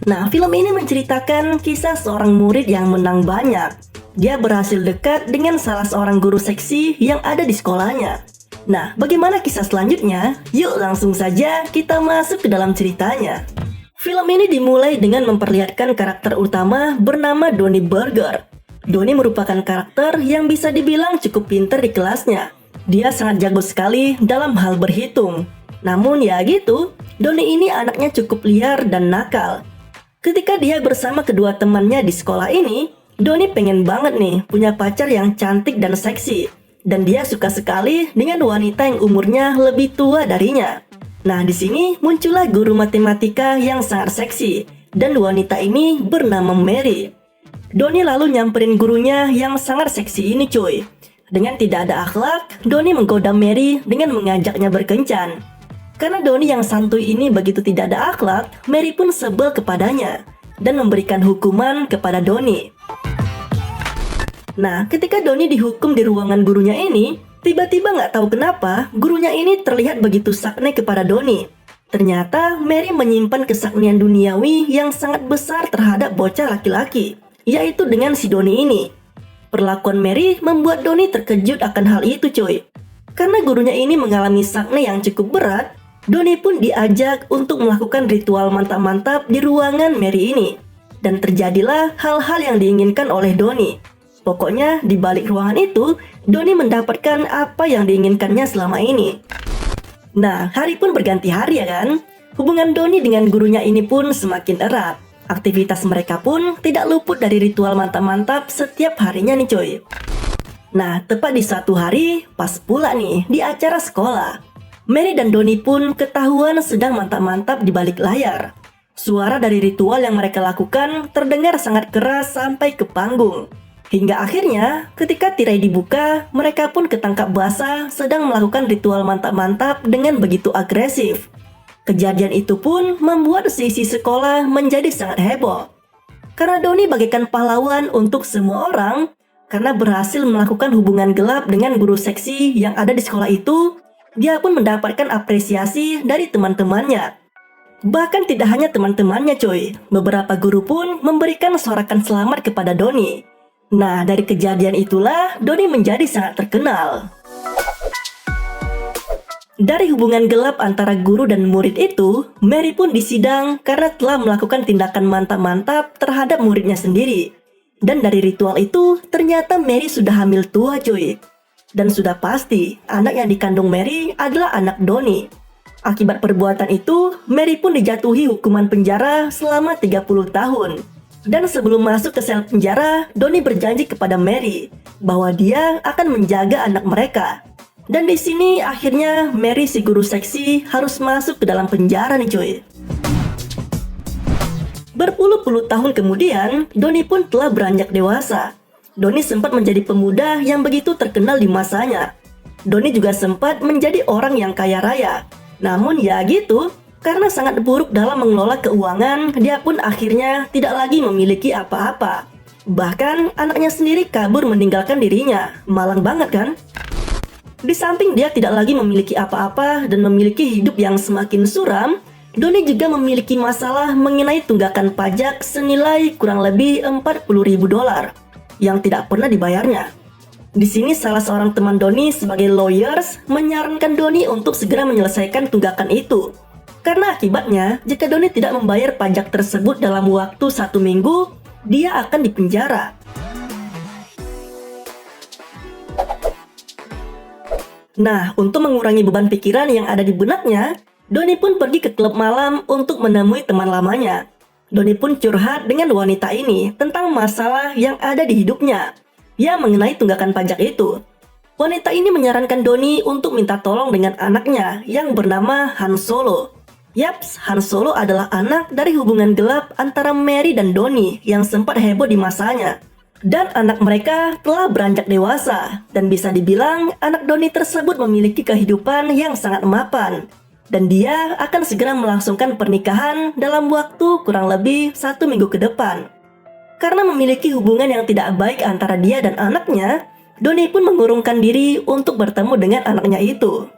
Nah, film ini menceritakan kisah seorang murid yang menang banyak. Dia berhasil dekat dengan salah seorang guru seksi yang ada di sekolahnya. Nah, bagaimana kisah selanjutnya? Yuk langsung saja kita masuk ke dalam ceritanya. Film ini dimulai dengan memperlihatkan karakter utama bernama Donnie Burger. Donnie merupakan karakter yang bisa dibilang cukup pintar di kelasnya. Dia sangat jago sekali dalam hal berhitung. Namun ya gitu, Donnie ini anaknya cukup liar dan nakal. Ketika dia bersama kedua temannya di sekolah ini, Donnie pengen banget nih punya pacar yang cantik dan seksi. Dan dia suka sekali dengan wanita yang umurnya lebih tua darinya. Nah, di sini muncullah guru matematika yang sangat seksi, dan wanita ini bernama Mary. Donnie lalu nyamperin gurunya yang sangat seksi ini cuy. Dengan tidak ada akhlak, Donnie menggoda Mary dengan mengajaknya berkencan. Karena Donnie yang santuy ini begitu tidak ada akhlak, Mary pun sebel kepadanya dan memberikan hukuman kepada Donnie. Nah, ketika Donnie dihukum di ruangan gurunya ini, tiba-tiba nggak tahu kenapa gurunya ini terlihat begitu sakne kepada Donnie. Ternyata Mary menyimpan kesaknian duniawi yang sangat besar terhadap bocah laki-laki, yaitu dengan si Donnie ini. Perlakuan Mary membuat Donnie terkejut akan hal itu cuy. Karena gurunya ini mengalami sakne yang cukup berat, Donnie pun diajak untuk melakukan ritual mantap-mantap di ruangan Mary ini. Dan terjadilah hal-hal yang diinginkan oleh Donnie. Pokoknya di balik ruangan itu, Donnie mendapatkan apa yang diinginkannya selama ini. Nah, hari pun berganti hari ya kan? Hubungan Donnie dengan gurunya ini pun semakin erat. Aktivitas mereka pun tidak luput dari ritual mantap-mantap setiap harinya nih coy. Nah, tepat di suatu hari, pas pula nih di acara sekolah, Mary dan Donnie pun ketahuan sedang mantap-mantap di balik layar. Suara dari ritual yang mereka lakukan terdengar sangat keras sampai ke panggung. Hingga akhirnya, ketika tirai dibuka, mereka pun ketangkap basah sedang melakukan ritual mantap-mantap dengan begitu agresif. Kejadian itu pun membuat sisi sekolah menjadi sangat heboh. Karena Donnie bagaikan pahlawan untuk semua orang, karena berhasil melakukan hubungan gelap dengan guru seksi yang ada di sekolah itu, dia pun mendapatkan apresiasi dari teman-temannya. Bahkan tidak hanya teman-temannya coy, beberapa guru pun memberikan sorakan selamat kepada Donnie. Nah, dari kejadian itulah Donnie menjadi sangat terkenal. Dari hubungan gelap antara guru dan murid itu, Mary pun disidang karena telah melakukan tindakan mantap-mantap terhadap muridnya sendiri. Dan dari ritual itu, ternyata Mary sudah hamil tua cuy. Dan sudah pasti, anak yang dikandung Mary adalah anak Donnie. Akibat perbuatan itu, Mary pun dijatuhi hukuman penjara selama 30 tahun. Dan sebelum masuk ke sel penjara, Donnie berjanji kepada Mary bahwa dia akan menjaga anak mereka. Dan di sini akhirnya Mary si guru seksi harus masuk ke dalam penjara nih cuy. Berpuluh-puluh tahun kemudian, Donnie pun telah beranjak dewasa. Donnie sempat menjadi pemuda yang begitu terkenal di masanya. Donnie juga sempat menjadi orang yang kaya raya. Namun ya gitu, karena sangat buruk dalam mengelola keuangan, dia pun akhirnya tidak lagi memiliki apa-apa. Bahkan anaknya sendiri kabur meninggalkan dirinya. Malang banget kan? Di samping dia tidak lagi memiliki apa-apa dan memiliki hidup yang semakin suram, Donnie juga memiliki masalah mengenai tunggakan pajak senilai kurang lebih $40.000 yang tidak pernah dibayarnya. Di sini salah seorang teman Donnie sebagai lawyers menyarankan Donnie untuk segera menyelesaikan tunggakan itu. Karena akibatnya, jika Donnie tidak membayar pajak tersebut dalam waktu 1 minggu, dia akan dipenjara. Nah, untuk mengurangi beban pikiran yang ada di benaknya, Donnie pun pergi ke klub malam untuk menemui teman lamanya. Donnie pun curhat dengan wanita ini tentang masalah yang ada di hidupnya, ya mengenai tunggakan pajak itu. Wanita ini menyarankan Donnie untuk minta tolong dengan anaknya yang bernama Han Solo. Yaps, Han Solo adalah anak dari hubungan gelap antara Mary dan Donnie yang sempat heboh di masanya. Dan anak mereka telah beranjak dewasa, dan bisa dibilang anak Donnie tersebut memiliki kehidupan yang sangat mapan. Dan dia akan segera melangsungkan pernikahan dalam waktu kurang lebih 1 minggu ke depan. Karena memiliki hubungan yang tidak baik antara dia dan anaknya, Donnie pun mengurungkan diri untuk bertemu dengan anaknya itu.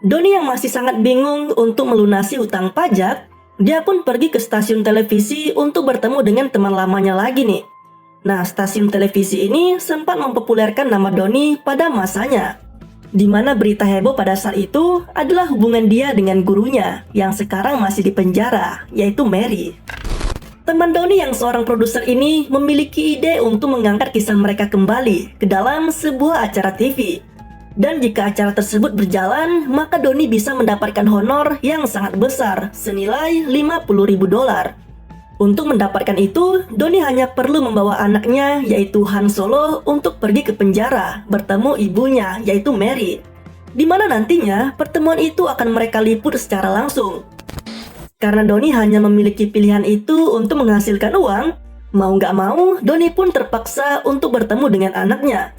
Donnie yang masih sangat bingung untuk melunasi hutang pajak, Dia pun pergi ke stasiun televisi untuk bertemu dengan teman lamanya lagi nih. Nah, stasiun televisi ini sempat mempopulerkan nama Donnie pada masanya, di mana berita heboh pada saat itu adalah hubungan dia dengan gurunya yang sekarang masih di penjara, yaitu Mary. Teman Donnie yang seorang produser ini memiliki ide untuk mengangkat kisah mereka kembali ke dalam sebuah acara TV. Dan jika acara tersebut berjalan, maka Donnie bisa mendapatkan honor yang sangat besar, senilai $50.000. Untuk mendapatkan itu, Donnie hanya perlu membawa anaknya, yaitu Han Solo, untuk pergi ke penjara, bertemu ibunya, yaitu Mary. Di mana nantinya, pertemuan itu akan mereka liput secara langsung. Karena Donnie hanya memiliki pilihan itu untuk menghasilkan uang, mau nggak mau, Donnie pun terpaksa untuk bertemu dengan anaknya.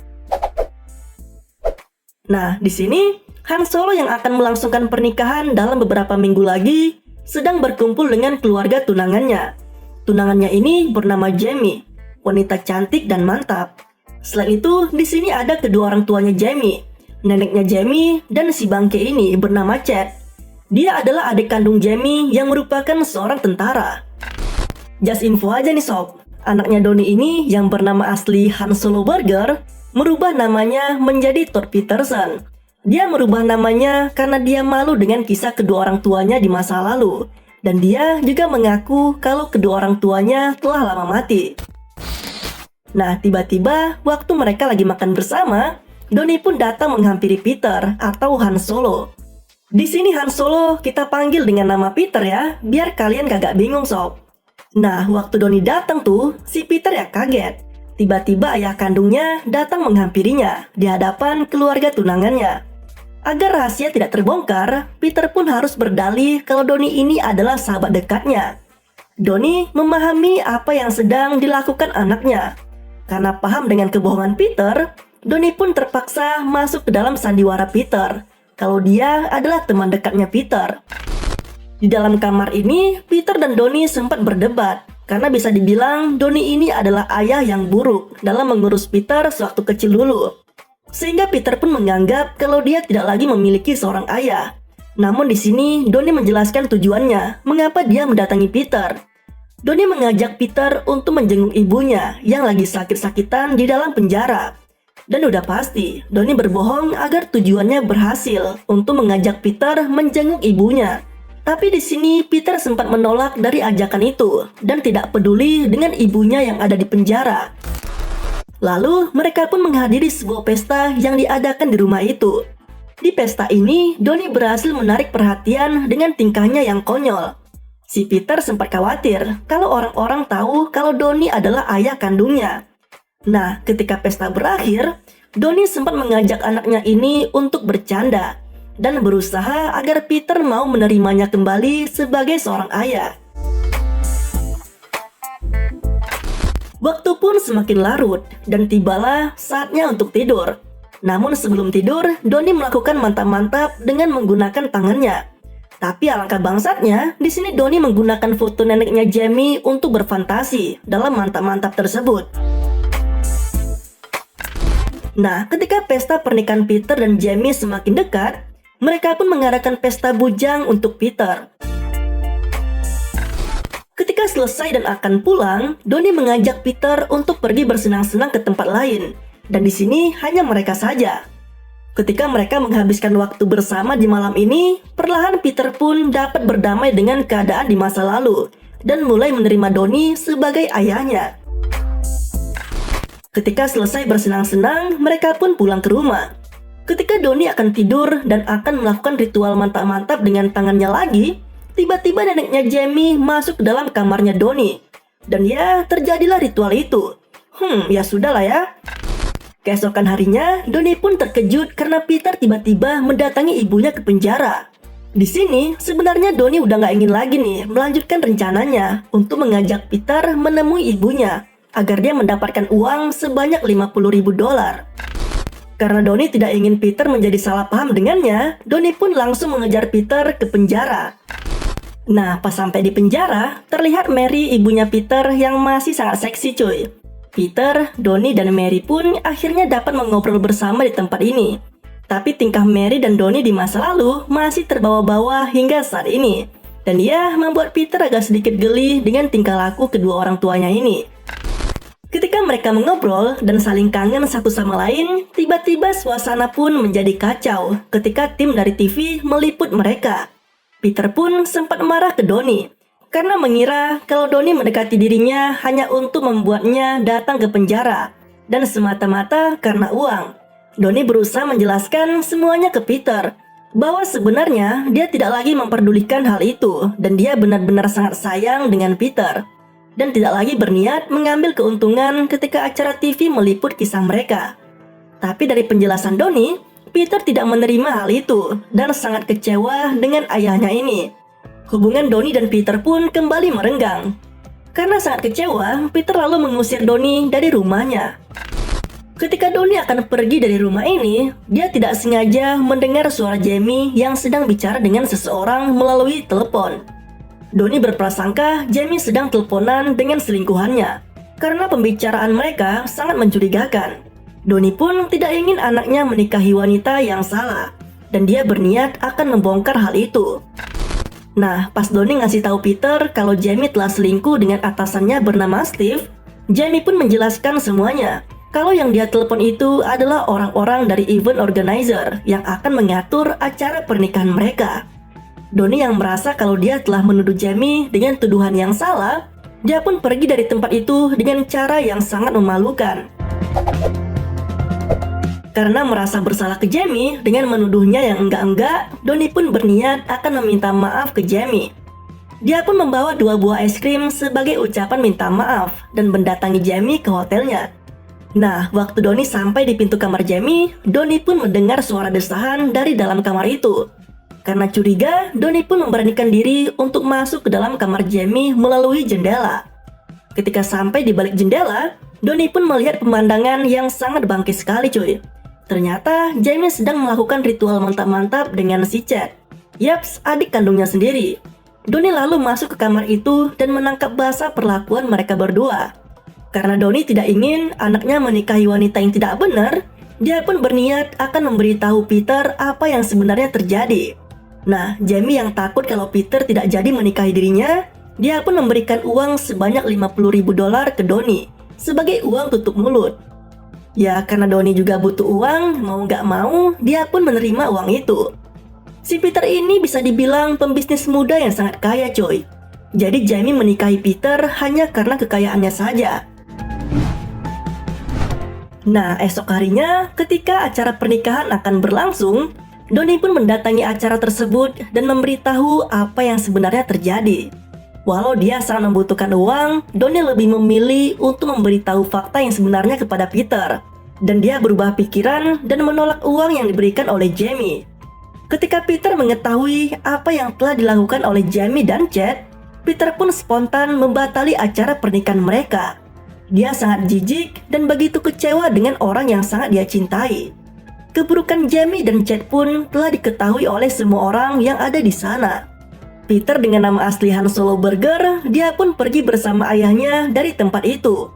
Nah, di sini Han Solo yang akan melangsungkan pernikahan dalam beberapa minggu lagi sedang berkumpul dengan keluarga tunangannya. Tunangannya ini bernama Jamie, wanita cantik dan mantap. Selain itu, di sini ada kedua orang tuanya Jamie, neneknya Jamie, dan si bangke ini bernama Chad. Dia adalah adik kandung Jamie yang merupakan seorang tentara. Just info aja nih sob, anaknya Donnie ini yang bernama asli Han Solo Burger merubah namanya menjadi Todd Peterson. Dia merubah namanya karena dia malu dengan kisah kedua orang tuanya di masa lalu. Dan dia juga mengaku kalau kedua orang tuanya telah lama mati. Nah, tiba-tiba waktu mereka lagi makan bersama, Donnie pun datang menghampiri Peter atau Han Solo. Di sini Han Solo kita panggil dengan nama Peter ya, biar kalian kagak bingung sob. Nah, waktu Donnie datang tuh, si Peter ya kaget. Tiba-tiba ayah kandungnya datang menghampirinya di hadapan keluarga tunangannya. Agar rahasia tidak terbongkar, Peter pun harus berdalih kalau Donnie ini adalah sahabat dekatnya. Donnie memahami apa yang sedang dilakukan anaknya. Karena paham dengan kebohongan Peter, Donnie pun terpaksa masuk ke dalam sandiwara Peter kalau dia adalah teman dekatnya Peter. Di dalam kamar ini, Peter dan Donnie sempat berdebat. Karena bisa dibilang Donnie ini adalah ayah yang buruk dalam mengurus Peter sewaktu kecil dulu. Sehingga Peter pun menganggap kalau dia tidak lagi memiliki seorang ayah. Namun di sini Donnie menjelaskan tujuannya mengapa dia mendatangi Peter. Donnie mengajak Peter untuk menjenguk ibunya yang lagi sakit-sakitan di dalam penjara. Dan udah pasti Donnie berbohong agar tujuannya berhasil untuk mengajak Peter menjenguk ibunya. Tapi di sini Peter sempat menolak dari ajakan itu dan tidak peduli dengan ibunya yang ada di penjara. Lalu mereka pun menghadiri sebuah pesta yang diadakan di rumah itu. Di pesta ini, Donnie berhasil menarik perhatian dengan tingkahnya yang konyol. Si Peter sempat khawatir kalau orang-orang tahu kalau Donnie adalah ayah kandungnya. Nah, ketika pesta berakhir, Donnie sempat mengajak anaknya ini untuk bercanda dan berusaha agar Peter mau menerimanya kembali sebagai seorang ayah. Waktu pun semakin larut dan tibalah saatnya untuk tidur. Namun sebelum tidur, Donnie melakukan mantap-mantap dengan menggunakan tangannya. Tapi alangkah bangsatnya, di sini Donnie menggunakan foto neneknya Jamie untuk berfantasi dalam mantap-mantap tersebut. Nah, ketika pesta pernikahan Peter dan Jamie semakin dekat, mereka pun mengadakan pesta bujang untuk Peter. Ketika selesai dan akan pulang, Donnie mengajak Peter untuk pergi bersenang-senang ke tempat lain. Dan di sini hanya mereka saja. Ketika mereka menghabiskan waktu bersama di malam ini, perlahan Peter pun dapat berdamai dengan keadaan di masa lalu dan mulai menerima Donnie sebagai ayahnya. Ketika selesai bersenang-senang, mereka pun pulang ke rumah. Ketika Donnie akan tidur dan akan melakukan ritual mantap-mantap dengan tangannya lagi, tiba-tiba neneknya Jamie masuk ke dalam kamarnya Donnie. Dan ya, terjadilah ritual itu. Ya sudahlah ya. Keesokan harinya, Donnie pun terkejut karena Peter tiba-tiba mendatangi ibunya ke penjara. Di sini, sebenarnya Donnie udah gak ingin lagi nih melanjutkan rencananya untuk mengajak Peter menemui ibunya agar dia mendapatkan uang sebanyak $50.000. Karena Donnie tidak ingin Peter menjadi salah paham dengannya, Donnie pun langsung mengejar Peter ke penjara. Nah, pas sampai di penjara, terlihat Mary, ibunya Peter yang masih sangat seksi cuy. Peter, Donnie, dan Mary pun akhirnya dapat mengobrol bersama di tempat ini. Tapi tingkah Mary dan Donnie di masa lalu masih terbawa-bawa hingga saat ini. Dan dia membuat Peter agak sedikit geli dengan tingkah laku kedua orang tuanya ini. Ketika mereka mengobrol dan saling kangen satu sama lain, tiba-tiba suasana pun menjadi kacau ketika tim dari TV meliput mereka. Peter pun sempat marah ke Donnie karena mengira kalau Donnie mendekati dirinya hanya untuk membuatnya datang ke penjara dan semata-mata karena uang. Donnie berusaha menjelaskan semuanya ke Peter bahwa sebenarnya dia tidak lagi memperdulikan hal itu dan dia benar-benar sangat sayang dengan Peter dan tidak lagi berniat mengambil keuntungan ketika acara TV meliput kisah mereka. Tapi dari penjelasan Donnie, Peter tidak menerima hal itu dan sangat kecewa dengan ayahnya ini. Hubungan Donnie dan Peter pun kembali merenggang. Karena sangat kecewa, Peter lalu mengusir Donnie dari rumahnya. Ketika Donnie akan pergi dari rumah ini, dia tidak sengaja mendengar suara Jamie yang sedang bicara dengan seseorang melalui telepon. Donnie berprasangka Jamie sedang teleponan dengan selingkuhannya, karena pembicaraan mereka sangat mencurigakan. Donnie pun tidak ingin anaknya menikahi wanita yang salah, dan dia berniat akan membongkar hal itu. Nah, pas Donnie ngasih tahu Peter kalau Jamie telah selingkuh dengan atasannya bernama Steve, Jamie pun menjelaskan semuanya. Kalau yang dia telepon itu adalah orang-orang dari event organizer yang akan mengatur acara pernikahan mereka. Donnie yang merasa kalau dia telah menuduh Jamie dengan tuduhan yang salah, dia pun pergi dari tempat itu dengan cara yang sangat memalukan. Karena merasa bersalah ke Jamie dengan menuduhnya yang enggak-enggak, Donnie pun berniat akan meminta maaf ke Jamie. Dia pun membawa 2 buah es krim sebagai ucapan minta maaf dan mendatangi Jamie ke hotelnya. Nah, waktu Donnie sampai di pintu kamar Jamie, Donnie pun mendengar suara desahan dari dalam kamar itu. Karena curiga, Donnie pun memberanikan diri untuk masuk ke dalam kamar Jamie melalui jendela. Ketika sampai di balik jendela, Donnie pun melihat pemandangan yang sangat bangkit sekali cuy. Ternyata Jamie sedang melakukan ritual mantap-mantap dengan si Chad. Yaps, adik kandungnya sendiri. Donnie lalu masuk ke kamar itu dan menangkap basah perlakuan mereka berdua. Karena Donnie tidak ingin anaknya menikahi wanita yang tidak benar, dia pun berniat akan memberitahu Peter apa yang sebenarnya terjadi. Nah, Jamie yang takut kalau Peter tidak jadi menikahi dirinya, dia pun memberikan uang sebanyak $50.000 ke Donnie sebagai uang tutup mulut. Ya, karena Donnie juga butuh uang, mau nggak mau, dia pun menerima uang itu. Si Peter ini bisa dibilang pembisnis muda yang sangat kaya coy. Jadi Jamie menikahi Peter hanya karena kekayaannya saja. Nah, esok harinya ketika acara pernikahan akan berlangsung, Donnie pun mendatangi acara tersebut dan memberitahu apa yang sebenarnya terjadi. Walau dia sangat membutuhkan uang, Donnie lebih memilih untuk memberitahu fakta yang sebenarnya kepada Peter. Dan dia berubah pikiran dan menolak uang yang diberikan oleh Jamie. Ketika Peter mengetahui apa yang telah dilakukan oleh Jamie dan Chad, Peter pun spontan membatali acara pernikahan mereka. Dia sangat jijik dan begitu kecewa dengan orang yang sangat dia cintai. Keburukan Jamie dan Chad pun telah diketahui oleh semua orang yang ada di sana. Peter dengan nama asli Han Solo Burger, dia pun pergi bersama ayahnya dari tempat itu.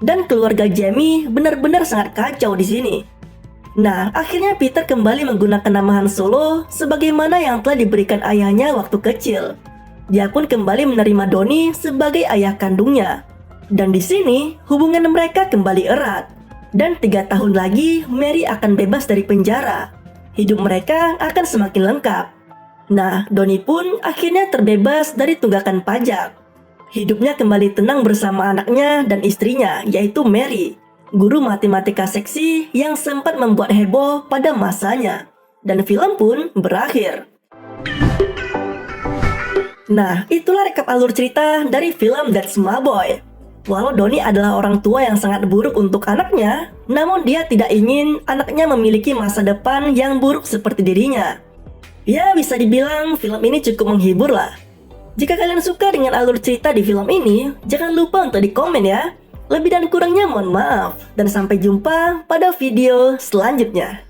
Dan keluarga Jamie benar-benar sangat kacau di sini. Nah, akhirnya Peter kembali menggunakan nama Han Solo sebagaimana yang telah diberikan ayahnya waktu kecil. Dia pun kembali menerima Donnie sebagai ayah kandungnya. Dan di sini, hubungan mereka kembali erat. Dan 3 tahun lagi, Mary akan bebas dari penjara. Hidup mereka akan semakin lengkap. Nah, Donnie pun akhirnya terbebas dari tunggakan pajak. Hidupnya kembali tenang bersama anaknya dan istrinya, yaitu Mary, guru matematika seksi yang sempat membuat heboh pada masanya. Dan film pun berakhir. Nah, itulah rekap alur cerita dari film That's My Boy. Walau Donnie adalah orang tua yang sangat buruk untuk anaknya, namun dia tidak ingin anaknya memiliki masa depan yang buruk seperti dirinya. Ya, bisa dibilang film ini cukup menghibur lah. Jika kalian suka dengan alur cerita di film ini, jangan lupa untuk di komen ya. Lebih dan kurangnya mohon maaf, dan sampai jumpa pada video selanjutnya.